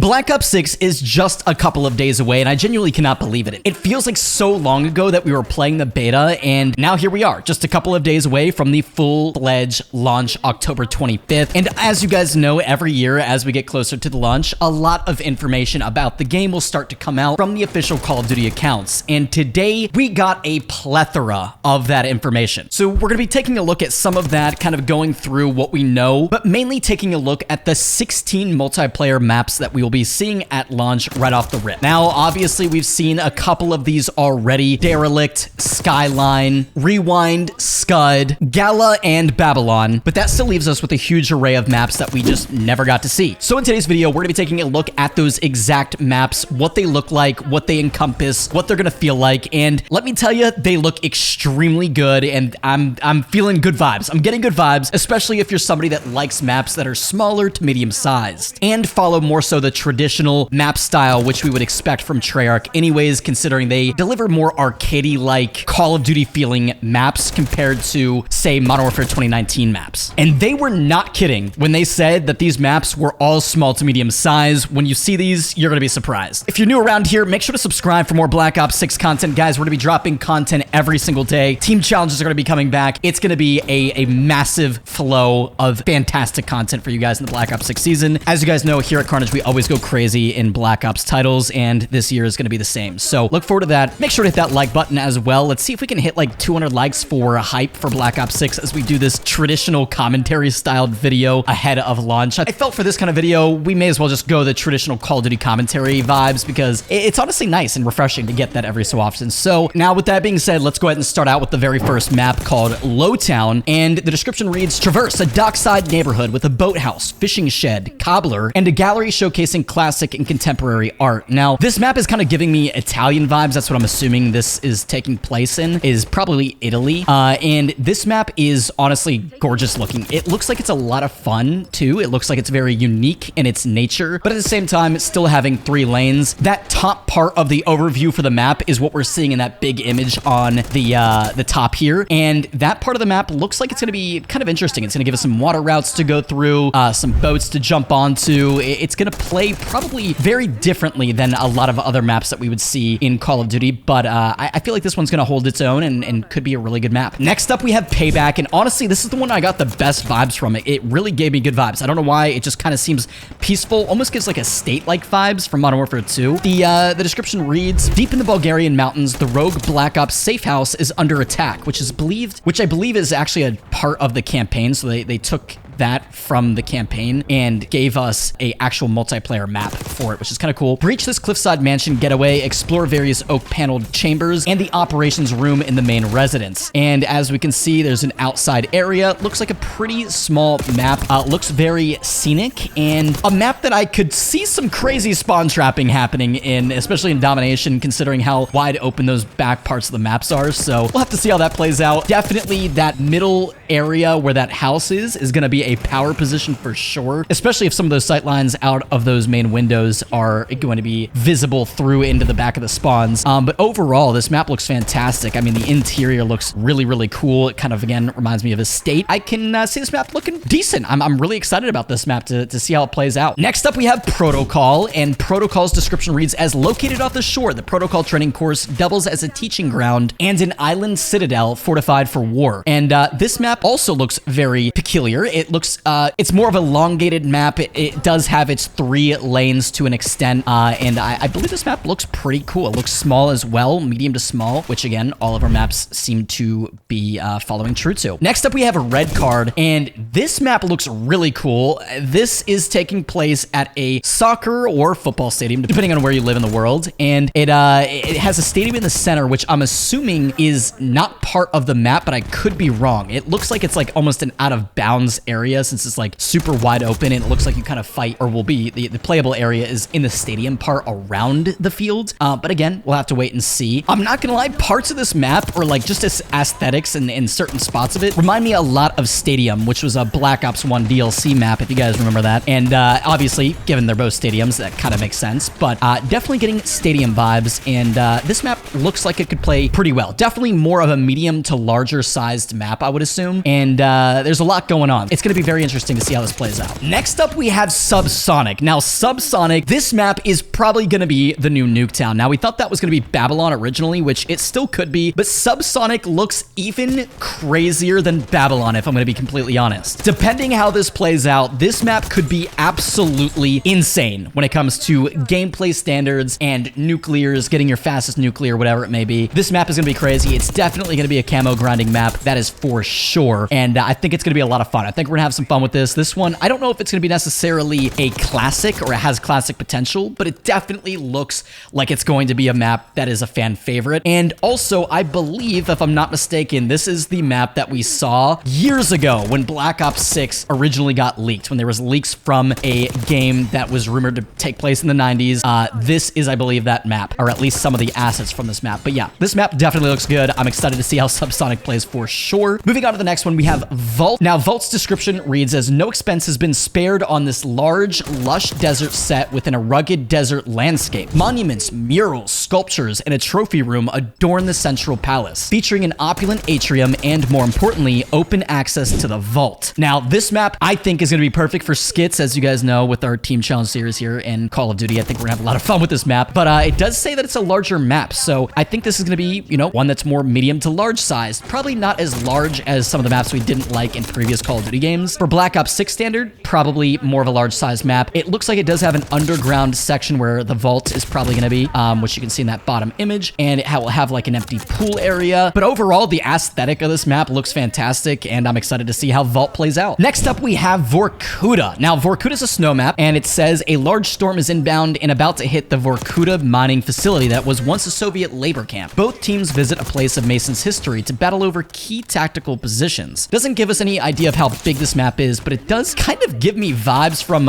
Black Ops 6 is just a couple of days away, and I genuinely cannot believe it. It feels like so long ago that we were playing the beta, and now here we are, just a couple of days away from the full-fledged launch October 25th. And as you guys know, every year as we get closer to the launch, a lot of information about the game will start to come out from the official Call of Duty accounts. And today, we got a plethora of that information. So we're going to be taking a look at some of that, kind of going through what we know, but mainly taking a look at the 16 multiplayer maps that we will be seeing at launch right off the rip. Now, obviously, we've seen a couple of these already: Derelict, Skyline, Rewind, Scud, Gala, and Babylon, but that still leaves us with a huge array of maps that we just never got to see. So in today's video, we're going to be taking a look at those exact maps, what they look like, what they encompass, what they're going to feel like, and let me tell you, they look extremely good, and I'm feeling good vibes. I'm getting good vibes, especially if you're somebody that likes maps that are smaller to medium sized, and follow more so the traditional map style, which we would expect from Treyarch anyways, considering they deliver more arcadey-like Call of Duty feeling maps compared to, say, Modern Warfare 2019 maps. And they were not kidding when they said that these maps were all small to medium size. When you see these, you're gonna be surprised. If you're new around here, make sure to subscribe for more Black Ops 6 content. Guys, we're gonna be dropping content every single day. Team challenges are gonna be coming back. It's gonna be a massive flow of fantastic content for you guys in the Black Ops 6 season. As you guys know, here at Carnage, we always go crazy in Black Ops titles, and this year is gonna be the same. So look forward to that. Make sure to hit that like button as well. Let's see if we can hit like 200 likes for hype for Black Ops 6 as we do this traditional commentary styled video ahead of launch. I felt for this kind of video, we may as well just go the traditional Call of Duty commentary vibes, because it's honestly nice and refreshing to get that every so often. So now with that being said, let's go ahead and start out with the very first map called Lowtown, and the description reads: traverse a dockside neighborhood with a boathouse, fishing shed, cobbler, and a gallery showcasing classic and contemporary art. Now, this map is kind of giving me Italian vibes. That's what I'm assuming this is taking place in, is probably Italy. And this map is honestly gorgeous looking. It looks like it's a lot of fun too. It looks like it's very unique in its nature, but at the same time, it's still having 3 lanes. That top part of the overview for the map is what we're seeing in that big image on the top here. And that part of the map looks like it's going to be kind of interesting. It's going to give us some water routes to go through, some boats to jump onto. It's going to play probably very differently than a lot of other maps that we would see in Call of Duty, but I feel like this one's going to hold its own and could be a really good map. Next up, we have Payback, and honestly, this is the one I got the best vibes from. It really gave me good vibes. I don't know why. It just kind of seems peaceful, almost gives like a state-like vibes from Modern Warfare 2. The description reads: deep in the Bulgarian mountains, the rogue Black Ops safe house is under attack, which I believe is actually a part of the campaign. So they took that from the campaign and gave us a actual multiplayer map for it, which is kind of cool. Breach this cliffside mansion getaway, explore various oak paneled chambers and the operations room in the main residence. And as we can see, there's an outside area. Looks like a pretty small map. Looks very scenic, and a map that I could see some crazy spawn trapping happening in, especially in Domination, considering how wide open those back parts of the maps are. So we'll have to see how that plays out. Definitely that middle area where that house is going to be a power position for sure, especially if some of those sight lines out of those main windows are going to be visible through into the back of the spawns. But overall, this map looks fantastic. I mean, the interior looks really, really cool. It kind of, again, reminds me of a state. I can see this map looking decent. I'm really excited about this map to see how it plays out. Next up, we have Protocol, and Protocol's description reads: as located off the shore, the Protocol training course doubles as a teaching ground and an island citadel fortified for war. And this map also looks very peculiar. It looks it's more of a elongated map. It does have its 3 lanes to an extent, and I believe this map looks pretty cool. It looks small as well, medium to small, which again, all of our maps seem to be following true to. Next up, we have a Red Card, and this map looks really cool. This is taking place at a soccer or football stadium, depending on where you live in the world, and it has a stadium in the center, which I'm assuming is not part of the map, but I could be wrong. It looks like it's like almost an out of bounds area, since it's like super wide open, and it looks like you kind of fight, or will be, the playable area is in the stadium part around the field. But again, we'll have to wait and see. I'm not gonna lie, parts of this map, or like just its aesthetics and in certain spots of it, remind me a lot of Stadium, which was a Black Ops 1 DLC map, if you guys remember that. And obviously, given they're both stadiums, that kind of makes sense, but definitely getting Stadium vibes, and this map looks like it could play pretty well. Definitely more of a medium to larger sized map, I would assume, and there's a lot going on. It's going to be very interesting to see how this plays out. Next up, we have Subsonic. Now, Subsonic, this map is probably going to be the new Nuketown. Now, we thought that was going to be Babylon originally, which it still could be, but Subsonic looks even crazier than Babylon, if I'm going to be completely honest. Depending how this plays out, this map could be absolutely insane when it comes to gameplay standards and nuclears, getting your fastest nuclear, whatever it may be. This map is going to be crazy. It's definitely going to be a camo grinding map. That is for sure. And I think it's going to be a lot of fun. I think we're going to have some fun with this. This one, I don't know if it's going to be necessarily a classic or it has classic potential, but it definitely looks like it's going to be a map that is a fan favorite. And also, I believe, if I'm not mistaken, this is the map that we saw years ago when Black Ops 6 originally got leaked, when there was leaks from a game that was rumored to take place in the 90s. This is, I believe, that map, or at least some of the assets from this map. But yeah, this map definitely looks good. I'm excited to see how Subsonic plays for sure. Moving on to the next one, we have Vault. Now, Vault's description reads as no expense has been spared on this large, lush desert set within a rugged desert landscape. Monuments, murals, sculptures, and a trophy room adorn the central palace, featuring an opulent atrium and, more importantly, open access to the vault. Now, this map, I think, is going to be perfect for skits, as you guys know, with our Team Challenge series here in Call of Duty. I think we're going to have a lot of fun with this map, but it does say that it's a larger map, so I think this is going to be, you know, one that's more medium to large size. Probably not as large as some of the maps we didn't like in previous Call of Duty games. For Black Ops 6 standard, probably more of a large size map. It looks like it does have an underground section where the vault is probably going to be, which you can see in that bottom image, and it will have like an empty pool area. But overall, the aesthetic of this map looks fantastic, and I'm excited to see how Vault plays out. Next up, we have Vorkuta. Now, Vorkuta is a snow map, and it says a large storm is inbound and about to hit the Vorkuta mining facility that was once a Soviet labor camp. Both teams visit a place of Mason's history to battle over key tactical positions. Doesn't give us any idea of how big this map is, but it does kind of give me vibes from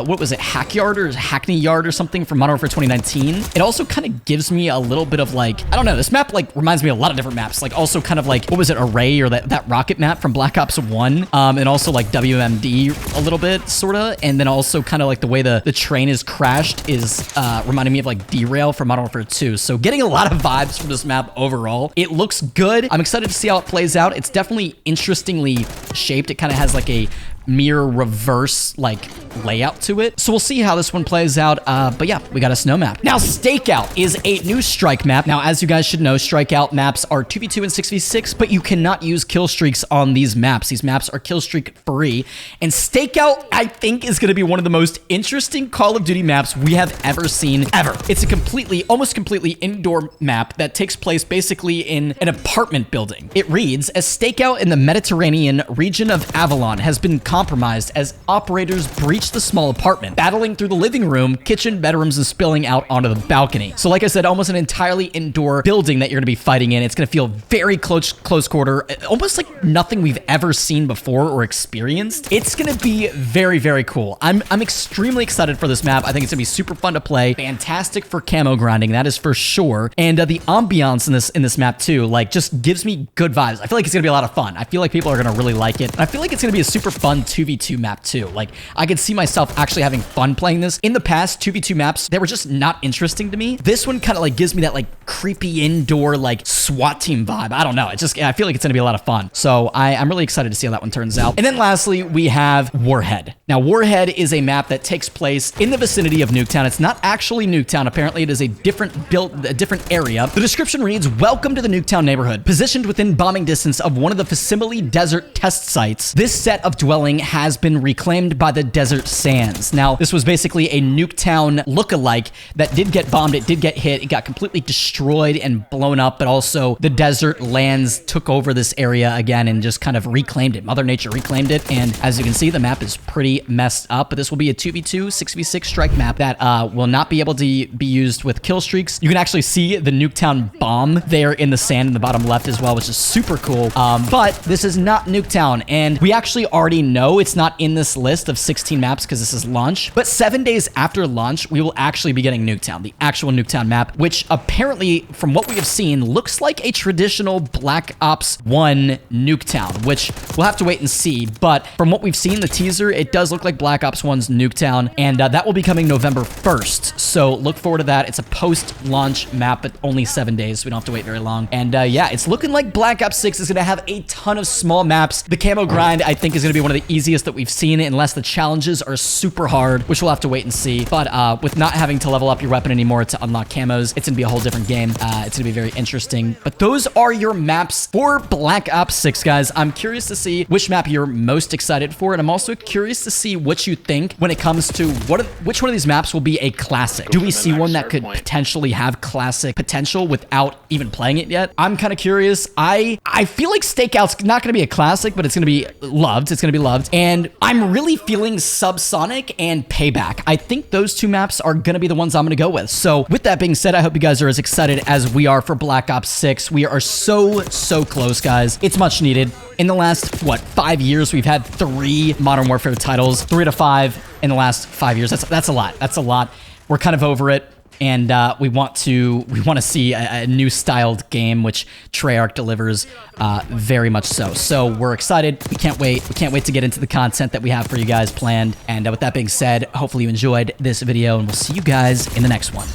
what was it, Hackyard or Hackney Yard or something from Modern Warfare 2019. It also kind of gives me a little bit of like, I don't know, this map like reminds me of a lot of different maps, like also kind of like, what was it, Array or that rocket map from Black Ops 1, and also like WMD a little bit, sorta, and then also kind of like the way the train is crashed is reminding me of like Derail from Modern Warfare 2. So getting a lot of vibes from this map overall. It looks good. I'm excited to see how it plays out. It's definitely interestingly shaped. It kind of has like a mirror reverse like layout to it. So we'll see how this one plays out. But yeah, we got a snow map. Now, Stakeout is a new strike map. Now, as you guys should know, strikeout maps are 2v2 and 6v6, but you cannot use kill streaks on these maps. These maps are kill streak free. And Stakeout, I think, is going to be one of the most interesting Call of Duty maps we have ever seen, ever. It's a almost completely indoor map that takes place basically in an apartment building. It reads, a stakeout in the Mediterranean region of Avalon has been compromised as operators breach the small apartment, battling through the living room, kitchen, bedrooms, and spilling out onto the balcony. So like I said, almost an entirely indoor building that you're going to be fighting in. It's going to feel very close quarter, almost like nothing we've ever seen before or experienced. It's going to be very, very cool. I'm extremely excited for this map. I think it's going to be super fun to play. Fantastic for camo grinding, that is for sure. And the ambiance in this map too, like, just gives me good vibes. I feel like it's going to be a lot of fun. I feel like people are going to really like it. And I feel like it's going to be a super fun 2v2 map too. Like, I could see myself actually having fun playing this. In the past 2v2 maps, they were just not interesting to me. This one kind of like gives me that like creepy indoor like SWAT team vibe. I don't know. I feel like it's going to be a lot of fun. So I'm really excited to see how that one turns out. And then lastly, we have Warhead. Now, Warhead is a map that takes place in the vicinity of Nuketown. It's not actually Nuketown. Apparently, it is a different area. The description reads, welcome to the Nuketown neighborhood. Positioned within bombing distance of one of the Facsimile desert test sites, this set of dwelling has been reclaimed by the desert sands. Now, this was basically a Nuketown lookalike that did get bombed. It did get hit. It got completely destroyed and blown up, but also the desert lands took over this area again and just kind of reclaimed it. Mother Nature reclaimed it. And as you can see, the map is pretty messed up, but this will be a 2v2, 6v6 strike map that will not be able to be used with kill streaks. You can actually see the Nuketown bomb there in the sand in the bottom left as well, which is super cool. But this is not Nuketown, and we actually already know it's not in this list of 16 maps because this is launch. But 7 days after launch, we will actually be getting Nuketown, the actual Nuketown map, which apparently, from what we have seen, looks like a traditional Black Ops 1 Nuketown, which we'll have to wait and see. But from what we've seen, the teaser, it does look like Black Ops 1's Nuketown, and that will be coming November 1st. So look forward to that. It's a post-launch map, but only 7 days. So we don't have to wait very long. And yeah, it's looking like Black Ops 6 is going to have a ton of small maps. The camo grind, I think, is going to be one of the easiest that we've seen unless the challenges are super hard, which we'll have to wait and see. But with not having to level up your weapon anymore to unlock camos, it's gonna be a whole different game. It's gonna be very interesting. But those are your maps for Black Ops 6, guys. I'm curious to see which map you're most excited for, and I'm also curious to see what you think when it comes to which one of these maps will be a classic. Do we see one that could potentially have classic potential without even playing it yet? I'm kind of curious. I feel like Stakeout's not going to be a classic, but it's going to be loved. It's going to be loved. And I'm really feeling Subsonic and Payback. I think those two maps are going to be the ones I'm going to go with. So with that being said, I hope you guys are as excited as we are for Black Ops 6. We are so close, guys. It's much needed. In the last, what, 5 years, we've had 3 Modern Warfare titles, 3 to 5 in the last 5 years. That's a lot. That's a lot. We're kind of over it. And we want to see a new styled game, which Treyarch delivers very much so. So we're excited. We can't wait. We can't wait to get into the content that we have for you guys planned. And with that being said, hopefully you enjoyed this video, and we'll see you guys in the next one.